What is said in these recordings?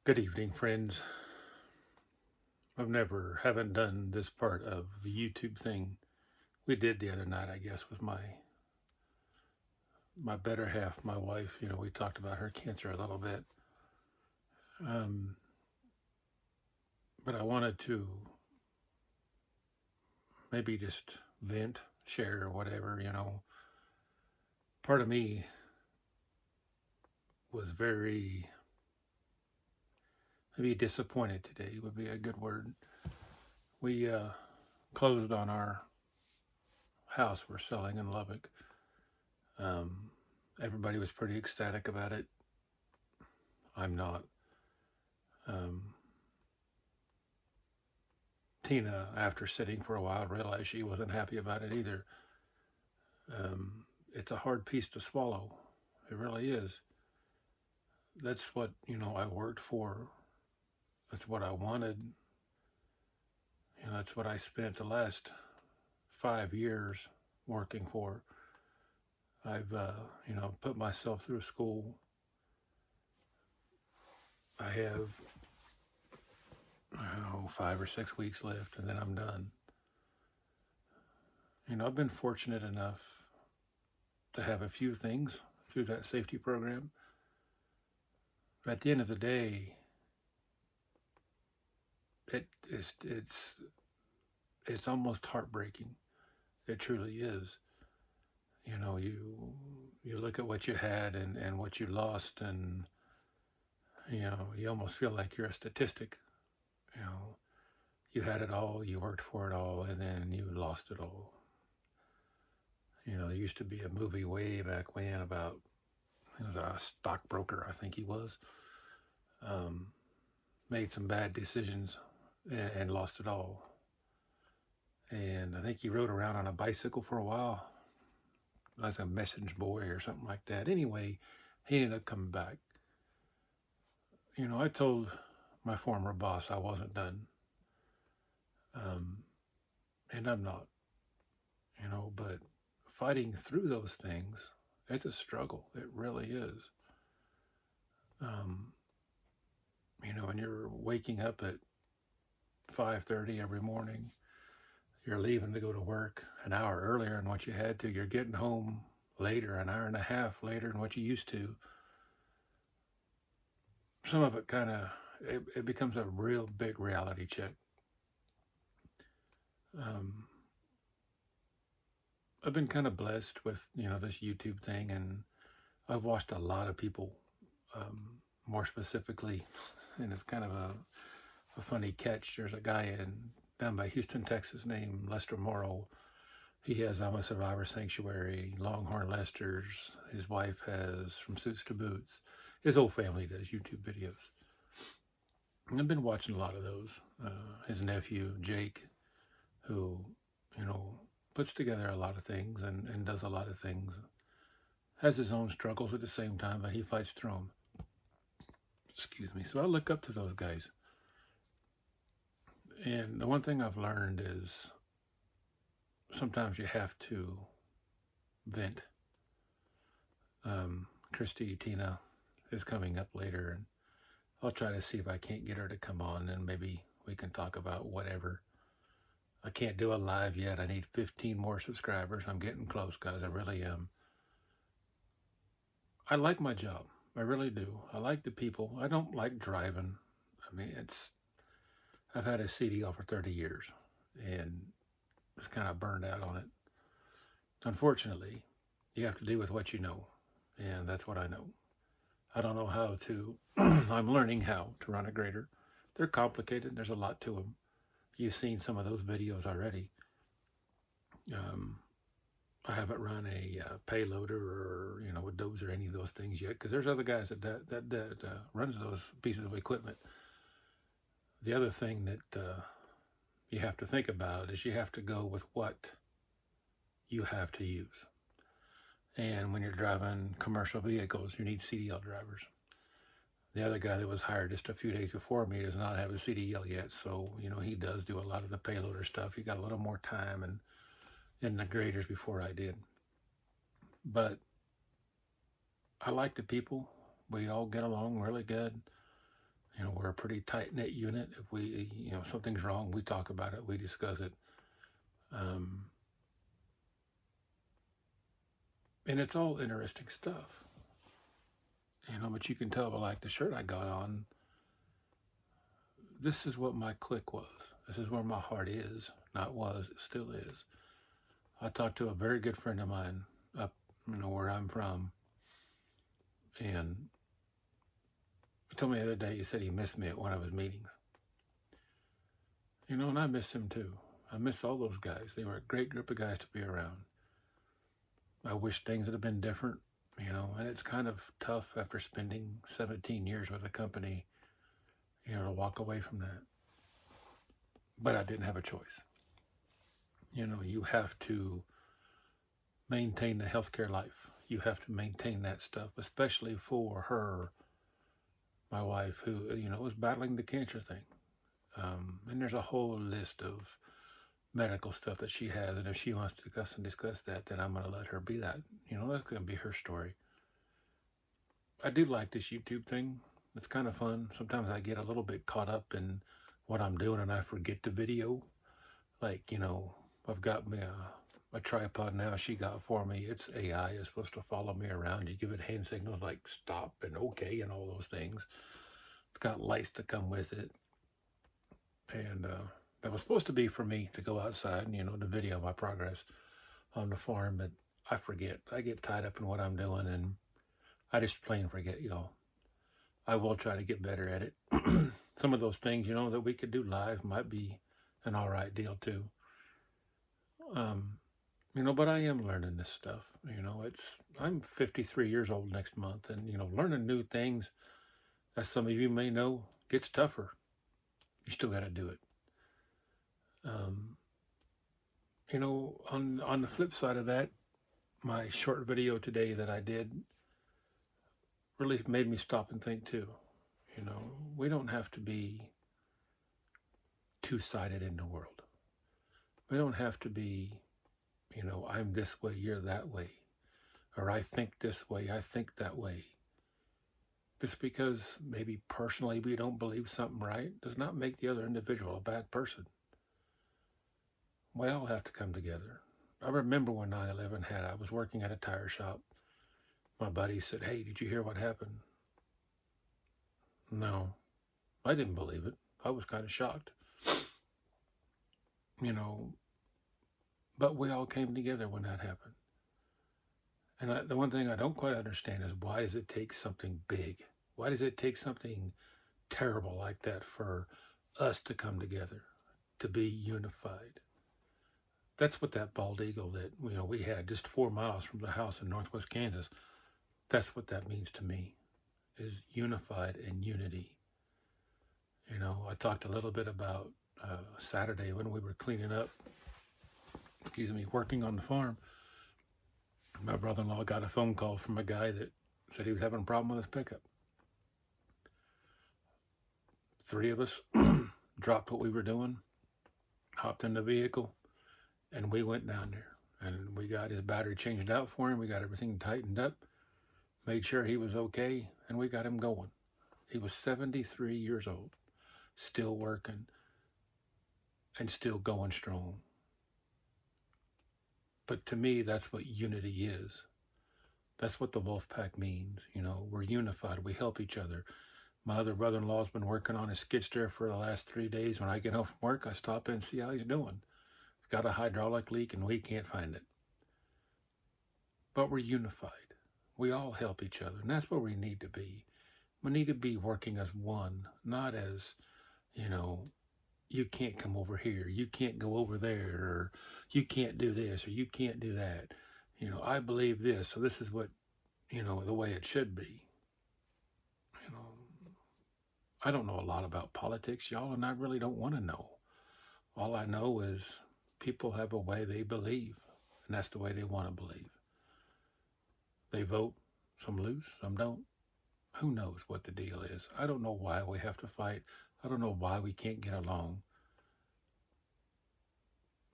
Good evening, friends. Haven't done this part of the YouTube thing. We did the other night, I guess, with my better half, my wife. We talked about her cancer a little bit. Um, but I wanted to maybe just vent, share, or whatever. Part of me was very maybe disappointed today would be a good word. We closed on our house we're selling in Lubbock. Um, Everybody was pretty ecstatic about it. I'm not. Um, Tina, after sitting for a while, realized she wasn't happy about it either. It's a hard piece to swallow. It really is. That's what, I worked for. That's what I wanted. That's what I spent the last 5 years working for. I've, put myself through school. I have, 5 or 6 weeks left, and then I'm done. I've been fortunate enough to have a few things through that safety program. But at the end of the day, it's almost heartbreaking. It truly is. You look at what you had and what you lost, and you almost feel like you're a statistic. You know, you had it all, you worked for it all, and then you lost it all. There used to be a movie way back when about he was a stockbroker, I think he was. Um, Made some bad decisions and lost it all. And I think he rode around on a bicycle for a while as a messenger boy or something like that. Anyway, he ended up coming back. I told my former boss I wasn't done, um, and I'm not. But fighting through those things, it's a struggle. It really is. Um, when you're waking up at 5:30 every morning, you're leaving to go to work an hour earlier than what you had to. You're getting home later, an hour and a half later than what you used to. Some of it it becomes a real big reality check. Um, I've been kind of blessed with this YouTube thing, and I've watched a lot of people, more specifically, and it's kind of a funny catch. There's a guy down by Houston, Texas, named Lester Morrow. He has I'm a Survivor Sanctuary, Longhorn Lester's. His wife has From Suits to Boots. His whole family does YouTube videos. And I've been watching a lot of those. His nephew, Jake, who, you know, puts together a lot of things and does a lot of things, has his own struggles at the same time, but he fights through them. Excuse me. So I look up to those guys. And the one thing I've learned is sometimes you have to vent. Christy Tina is coming up later, and I'll try to see if I can't get her to come on, and maybe we can talk about whatever. I can't do a live yet. I need 15 more subscribers. I'm getting close, guys. I really am. I like my job. I really do. I like the people. I don't like driving. I mean, I've had a CDL for 30 years and was kind of burned out on it. Unfortunately, you have to do with what you know, and that's what I know. I don't know how to, I'm learning how to run a grader. They're complicated. There's a lot to them. You've seen some of those videos already. Um, I haven't run a payloader or a dozer or any of those things yet because there's other guys that runs those pieces of equipment. The other thing that you have to think about is you have to go with what you have to use. And when you're driving commercial vehicles, you need CDL drivers. The other guy that was hired just a few days before me does not have a CDL yet, so he does do a lot of the payloader stuff. He got a little more time and in the graders before I did. But I like the people. We all get along really good. You know, we're a pretty tight-knit unit. If we, something's wrong, we talk about it, we discuss it. Um, and it's all interesting stuff. But you can tell by like the shirt I got on, this is what my clique was. This is where my heart is. Not was, it still is. I talked to a very good friend of mine up, where I'm from, and he told me the other day, he said he missed me at one of his meetings. And I miss him too. I miss all those guys. They were a great group of guys to be around. I wish things would have been different, and it's kind of tough after spending 17 years with a company, to walk away from that. But I didn't have a choice. You have to maintain the healthcare life. You have to maintain that stuff, especially for her, my wife, who, was battling the cancer thing. And there's a whole list of medical stuff that she has. And if she wants to discuss that, then I'm going to let her be that. That's going to be her story. I do like this YouTube thing. It's kind of fun. Sometimes I get a little bit caught up in what I'm doing and I forget the video. Like, I've got me a tripod now she got for me. It's AI. It's supposed to follow me around. You give it hand signals like stop and okay and all those things. It's got lights to come with it. And that was supposed to be for me to go outside and, to video my progress on the farm. But I forget. I get tied up in what I'm doing and I just plain forget, y'all. I will try to get better at it. Some of those things, that we could do live might be an all right deal too. But I am learning this stuff. I'm 53 years old next month, and learning new things, as some of you may know, gets tougher. You still got to do it. On the flip side of that, my short video today that I did really made me stop and think too. We don't have to be two-sided in the world. We don't have to be, I'm this way, you're that way. Or I think this way, I think that way. Just because maybe personally we don't believe something right does not make the other individual a bad person. We all have to come together. I remember when 9/11 had, I was working at a tire shop. My buddy said, hey, did you hear what happened? No, I didn't believe it. I was kind of shocked. But we all came together when that happened. And the one thing I don't quite understand is why does it take something big? Why does it take something terrible like that for us to come together, to be unified? That's what that bald eagle that we had just 4 miles from the house in northwest Kansas, that's what that means to me, is unified and unity. I talked a little bit about Saturday when we were cleaning up, working on the farm. My brother-in-law got a phone call from a guy that said he was having a problem with his pickup. 3 of us dropped what we were doing, hopped in the vehicle, and we went down there. And we got his battery changed out for him. We got everything tightened up, made sure he was okay, and we got him going. He was 73 years old, still working, and still going strong. But to me, that's what unity is. That's what the wolf pack means. We're unified. We help each other. My other brother-in-law's been working on his skid steer for the last 3 days. When I get home from work, I stop in and see how he's doing. He's got a hydraulic leak and we can't find it. But we're unified. We all help each other. And that's where we need to be. We need to be working as one, not as, you can't come over here, you can't go over there, or you can't do this, or you can't do that. I believe this, so this is what, the way it should be. I don't know a lot about politics, y'all, and I really don't want to know. All I know is people have a way they believe, and that's the way they want to believe. They vote, some lose, some don't. Who knows what the deal is? I don't know why we have to fight. I don't know why we can't get along.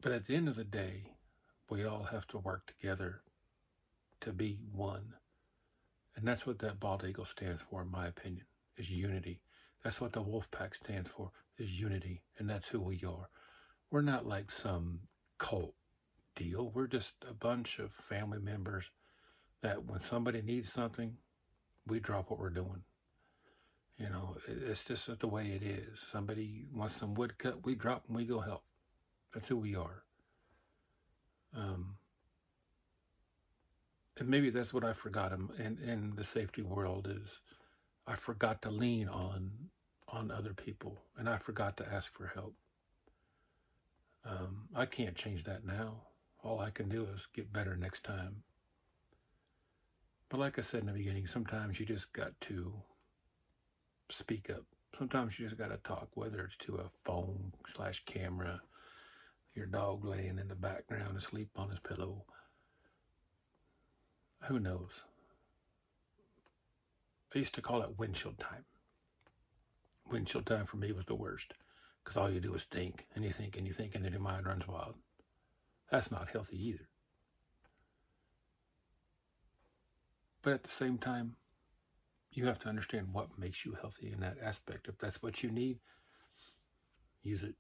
But at the end of the day, we all have to work together to be one. And that's what that bald eagle stands for, in my opinion, is unity. That's what the wolf pack stands for, is unity, and that's who we are. We're not like some cult deal. We're just a bunch of family members that when somebody needs something, we drop what we're doing. It's just the way it is. Somebody wants some wood cut, we drop and we go help. That's who we are. Um, and maybe that's what I forgot in the safety world is I forgot to lean on other people, and I forgot to ask for help. I can't change that now. All I can do is get better next time. But like I said in the beginning, sometimes you just got to speak up. Sometimes you just got to talk, whether it's to a phone/camera, your dog laying in the background asleep on his pillow. Who knows? I used to call it windshield time. Windshield time for me was the worst because all you do is think and you think and you think and then your mind runs wild. That's not healthy either. But at the same time, you have to understand what makes you healthy in that aspect. If that's what you need, use it.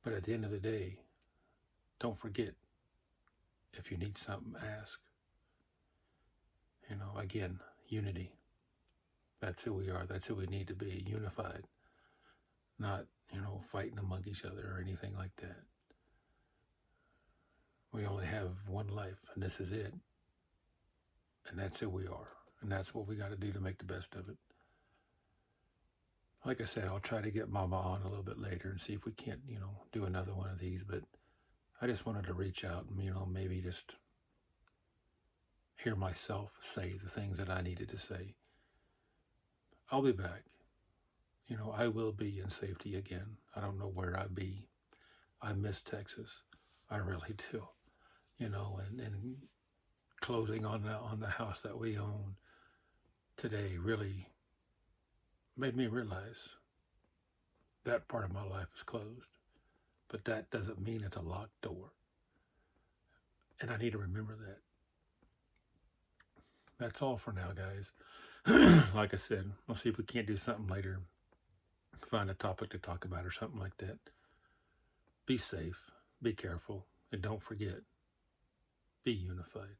But at the end of the day, don't forget, if you need something, ask. Again, unity. That's who we are. That's who we need to be, unified. Not, fighting among each other or anything like that. We only have one life, and this is it. And that's who we are. And that's what we got to do to make the best of it. Like I said, I'll try to get Mama on a little bit later and see if we can't, do another one of these. But I just wanted to reach out and, maybe just hear myself say the things that I needed to say. I'll be back. I will be in safety again. I don't know where I'll be. I miss Texas. I really do. And closing on the house that we own today really made me realize that part of my life is closed. But that doesn't mean it's a locked door. And I need to remember that. That's all for now, guys. Like I said, we'll see if we can't do something later. Find a topic to talk about or something like that. Be safe. Be careful. And don't forget, be unified.